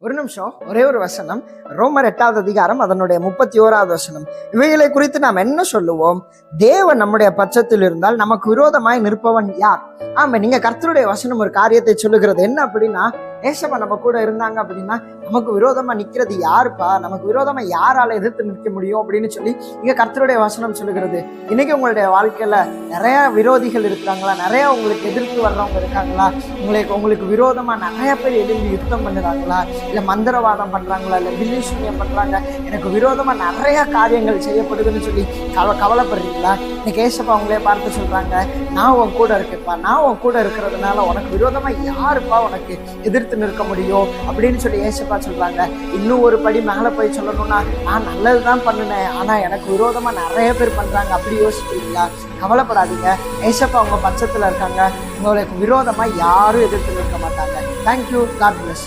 ஒரு நிமிஷம், ஒரே ஒரு வசனம். ரோமர் 8வது அதிகாரம் அதனுடைய 31வது வசனம். இவைகளை குறித்து நாம் என்ன சொல்லுவோம்? தேவன் நம்முடைய பட்சத்தில் இருந்தால் நமக்கு விரோதமாய் நிற்பவன் யார்? ஆமா, நீங்க கர்த்தருடைய வசனம் ஒரு காரியத்தை சொல்லுகிறது. என்ன அப்படின்னா, ஏசப்பா நம்ம கூட இருந்தாங்க அப்படின்னா நமக்கு விரோதமா நிக்கிறது யாருப்பா? நமக்கு விரோதமா யாரால எதிர்த்து நிற்க முடியும் அப்படின்னு சொல்லி இங்க கர்த்தருடைய வசனம் சொல்லுகிறது. இன்னைக்கு உங்களுடைய வாழ்க்கையில நிறைய விரோதிகள் இருக்கிறாங்களா? நிறைய உங்களுக்கு எதிர்த்து வர்றவங்க இருக்காங்களா? உங்களுக்கு விரோதமா நிறைய பேர் எழுந்து யுத்தம் பண்ணுறாங்களா? இல்ல மந்திரவாதம் பண்றாங்களா? இல்ல பில்லிசூனியம் பண்றாங்க, எனக்கு விரோதமா நிறைய காரியங்கள் செய்யப்படுதுன்னு சொல்லி கவலைப்படுறீங்களா? இன்னைக்கு ஏசப்பா அவங்களே பார்த்து சொல்றாங்க, நான் உன் கூட இருக்கேன்ப்பா. நான் உன் கூட இருக்கிறதுனால உனக்கு விரோதமா யாருப்பா உனக்கு எதிர்த்து நிற்க முடியும் அப்படின்னு சொல்லி ஏசப்பா சொல்றாங்க. இன்னும் ஒரு படி மேல போய் சொல்லணும்னா, நான் நல்லதுதான் பண்ணினேன், ஆனா எனக்கு விரோதமா நிறைய பேர் பண்றாங்க. அப்படி யோசிக்கிறீங்களா? கவலைப்படாதீங்க, ஏசப்பா உங்க பட்சத்துல இருக்காங்க. உங்களுக்கு விரோதமா யாரும் எதிர்த்து நிற்க மாட்டாங்க. தேங்க்யூ. God plus.